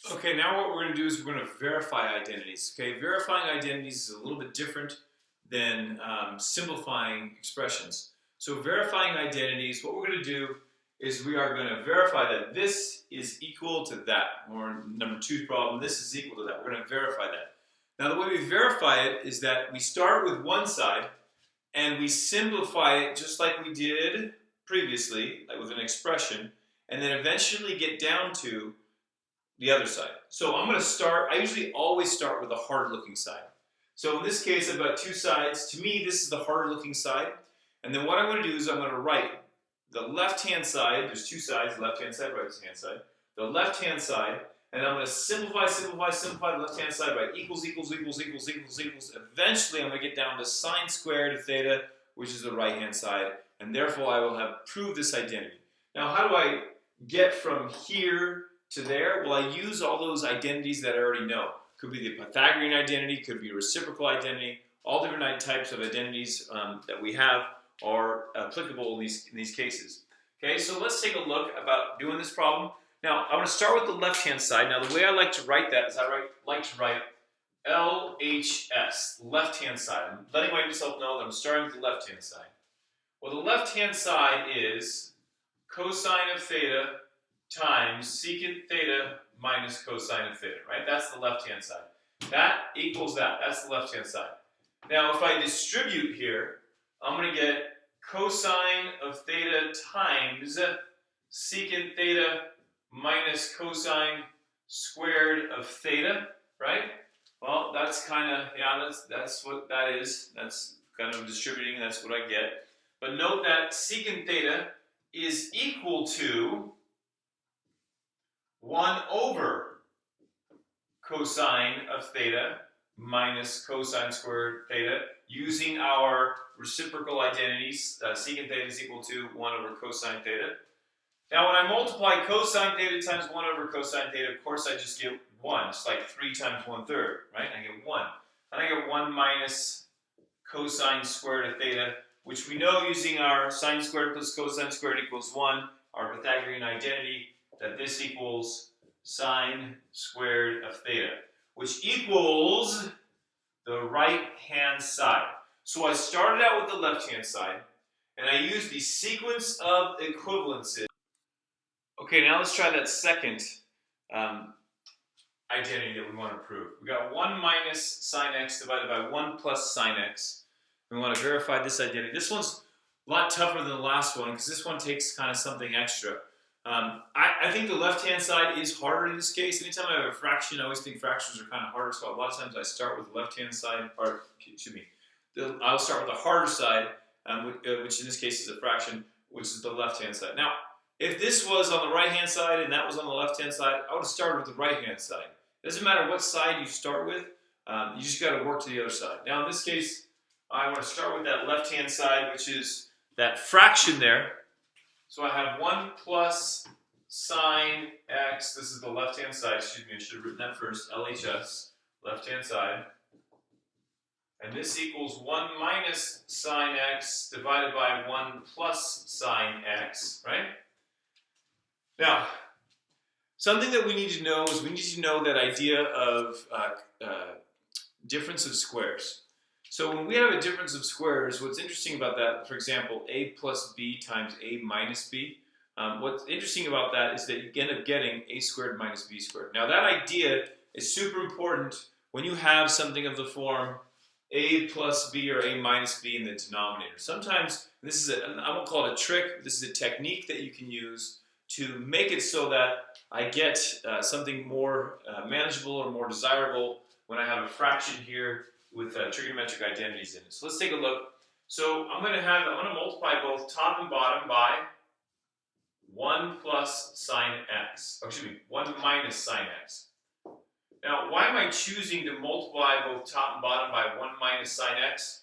Okay, now what we're going to do is we're going to verify identities. Okay, verifying identities is a little bit different than simplifying expressions. So verifying identities, what we're going to do is we are going to verify that this is equal to that, or number two's problem, this is equal to that. We're going to verify that. Now the way we verify it is that we start with one side and we simplify it just like we did previously, like with an expression, and then eventually get down to the other side. So I'm going to start, I usually always start with the hard looking side. So in this case I've got two sides. To me this is the harder looking side. And then what I'm going to do is I'm going to write the left hand side, there's two sides, left hand side, right hand side. The left hand side, and I'm going to simplify the left hand side by equals. Eventually I'm going to get down to sine squared of theta, which is the right hand side, and therefore I will have proved this identity. Now how do I get from here to there? Well, I use all those identities that I already know. Could be the Pythagorean identity, could be a reciprocal identity. All different types of identities that we have are applicable in these cases. Okay, so let's take a look about doing this problem. Now, I'm going to start with the left-hand side. Now, the way I like to write that is like to write LHS, left-hand side. I'm letting myself know that I'm starting with the left-hand side. Well, the left-hand side is cosine of theta times secant theta minus cosine of theta, right? That's the left-hand side. That equals that. That's the left-hand side. Now, if I distribute here, I'm going to get cosine of theta times secant theta minus cosine squared of theta, right? Well, that's kind of, yeah, that's what that is. That's kind of distributing, that's what I get. But note that secant theta is equal to 1 over cosine of theta minus cosine squared theta using our reciprocal identities. Secant theta is equal to 1 over cosine theta. Now when I multiply cosine theta times 1 over cosine theta, of course I just get 1. It's like 3 times 1/3, right? I get 1. And I get 1 minus cosine squared of theta, which we know using our sine squared plus cosine squared equals 1, our Pythagorean identity, that this equals sine squared of theta, which equals the right-hand side. So I started out with the left-hand side, and I used the sequence of equivalences. Okay, now let's try that second identity that we want to prove. We got 1 minus sine x divided by 1 plus sine x. We want to verify this identity. This one's a lot tougher than the last one because this one takes kind of something extra. I think the left-hand side is harder in this case. Anytime I have a fraction, I always think fractions are kind of harder, so a lot of times I start with the left-hand side, or excuse me, I'll start with the harder side, which in this case is a fraction, which is the left-hand side. Now, if this was on the right-hand side and that was on the left-hand side, I would have started with the right-hand side. It doesn't matter what side you start with, you just got to work to the other side. Now, in this case, I want to start with that left-hand side, which is that fraction there. So I have 1 plus sine x, this is the left-hand side, excuse me, I should have written that first, LHS, left-hand side. And this equals 1 minus sine x divided by 1 plus sine x, right? Now, something that we need to know is we need to know that idea of difference of squares. So when we have a difference of squares, what's interesting about that, for example, a plus b times a minus b, what's interesting about that is that you end up getting a squared minus b squared. Now that idea is super important when you have something of the form a plus b or a minus b in the denominator. Sometimes, this is I won't call it a trick, this is a technique that you can use to make it so that I get something more manageable or more desirable when I have a fraction here with trigonometric identities in it. So let's take a look. So I'm going to multiply both top and bottom by 1 plus sine x. Oh, excuse me, 1 minus sine x. Now, why am I choosing to multiply both top and bottom by 1 minus sine x?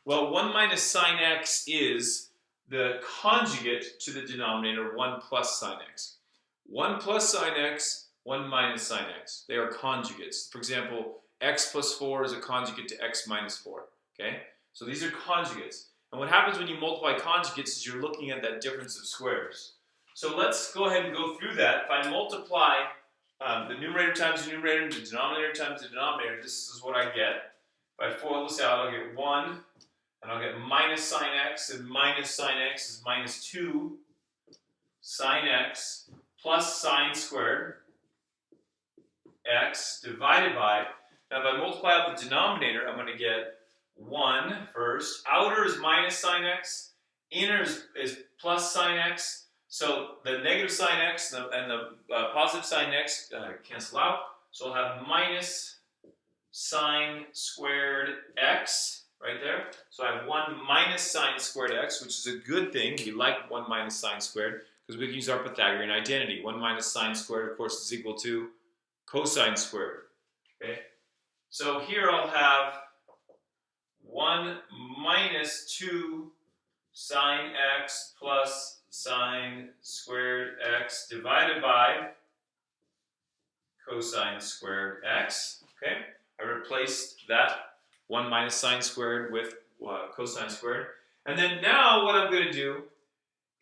Well, 1 minus sine x is the conjugate to the denominator 1 plus sine x. 1 plus sine x, 1 minus sine x. They are conjugates. For example, x plus 4 is a conjugate to x minus 4. Okay? So these are conjugates. And what happens when you multiply conjugates is you're looking at that difference of squares. So let's go ahead and go through that. If I multiply the numerator times the numerator, the denominator times the denominator, this is what I get. If I FOIL this out, I'll get 1, and I'll get minus sine x, and minus sine x is minus 2 sine x plus sine squared x divided by, now if I multiply out the denominator, I'm going to get 1 first. Outer is minus sine x, inner is plus sine x. So the negative sine x and the positive sine x cancel out. So I'll have minus sine squared x right there. So I have 1 minus sine squared x, which is a good thing. We like 1 minus sine squared because we can use our Pythagorean identity. 1 minus sine squared, of course, is equal to cosine squared. Okay? So here I'll have 1 minus 2 sine x plus sine squared x divided by cosine squared x. Okay? I replaced that 1 minus sine squared with cosine squared. And then now what I'm going to do,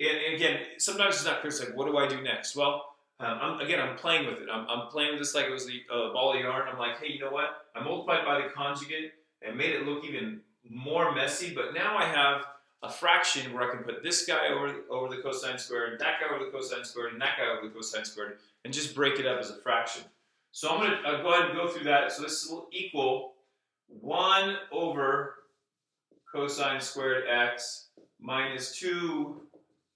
and again, sometimes it's not clear, it's like, what do I do next? Well, I'm playing with it. I'm playing with this like it was the ball of yarn. I'm like, hey, you know what? I multiplied by the conjugate and made it look even more messy, but now I have a fraction where I can put this guy over the cosine squared, that guy over the cosine squared, and that guy over the cosine squared, and just break it up as a fraction. So I'm going to go ahead and go through that. So this will equal 1 over cosine squared x minus 2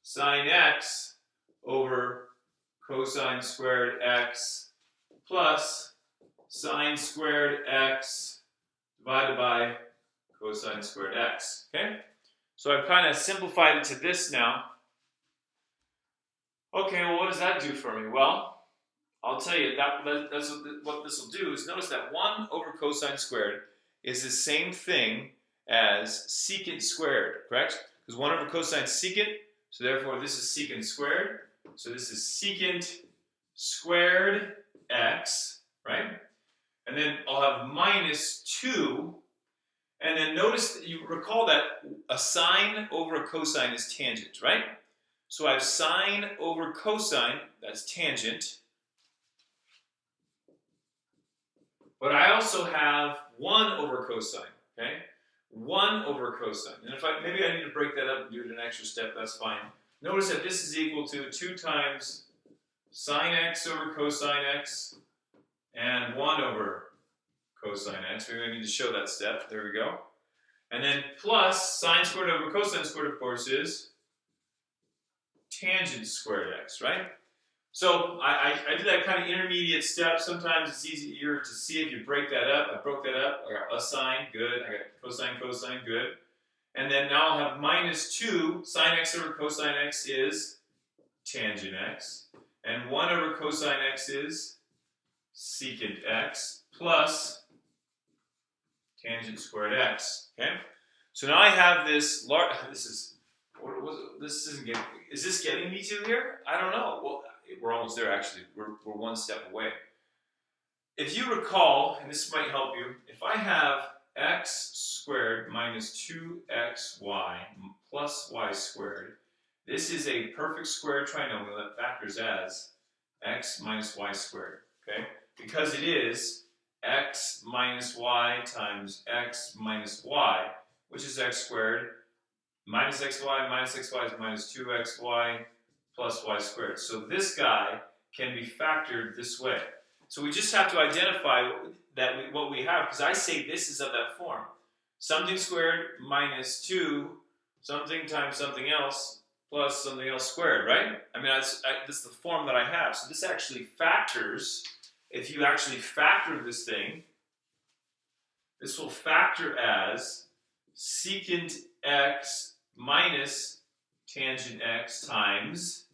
sine x over cosine squared x plus sine squared x divided by cosine squared x. Okay? So I've kind of simplified it to this now. Okay, well, what does that do for me? Well, I'll tell you, that's what this will do is notice that 1 over cosine squared is the same thing as secant squared, correct? Because 1 over cosine is secant, so therefore this is secant squared. So this is secant squared x, right? And then I'll have minus 2. And then notice that you recall that a sine over a cosine is tangent, right? So I have sine over cosine, that's tangent. But I also have 1 over cosine, okay? 1 over cosine. And if maybe I need to break that up and do it an extra step, that's fine. Notice that this is equal to 2 times sine x over cosine x and 1 over cosine x. Maybe I need to show that step. There we go. And then plus sine squared over cosine squared, of course, is tangent squared x, right? So I did that kind of intermediate step. Sometimes it's easier to see if you break that up. I broke that up. I got a sine, good. I got cosine, cosine, good. And then now I'll have minus 2 sine x over cosine x is tangent x. And 1 over cosine x is secant x plus tangent squared x. Okay? So now I have this large. This isn't getting. Is this getting me to here? I don't know. Well, we're almost there actually. We're 1 step away. If you recall, and this might help you, if I have x squared minus 2xy plus y squared, this is a perfect square trinomial that factors as x minus y squared. Okay? Because it is x minus y times x minus y, which is x squared, minus xy is minus 2xy plus y squared. So this guy can be factored this way. So we just have to identify what we have, because I say this is of that form. Something squared minus 2 something times something else plus something else squared, right? I mean, this is the form that I have. So this actually factors. If you actually factor this thing, this will factor as secant x minus tangent x times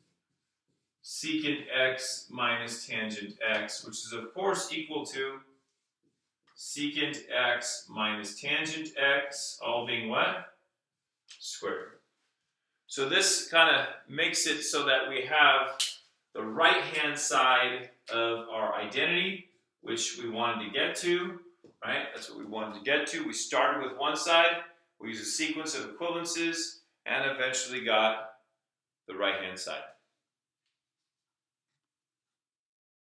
secant x minus tangent x, which is of course equal to secant x minus tangent x, all being what? Squared. So this kind of makes it so that we have the right-hand side of our identity, which we wanted to get to, right? That's what we wanted to get to. We started with one side, we used a sequence of equivalences, and eventually got the right-hand side.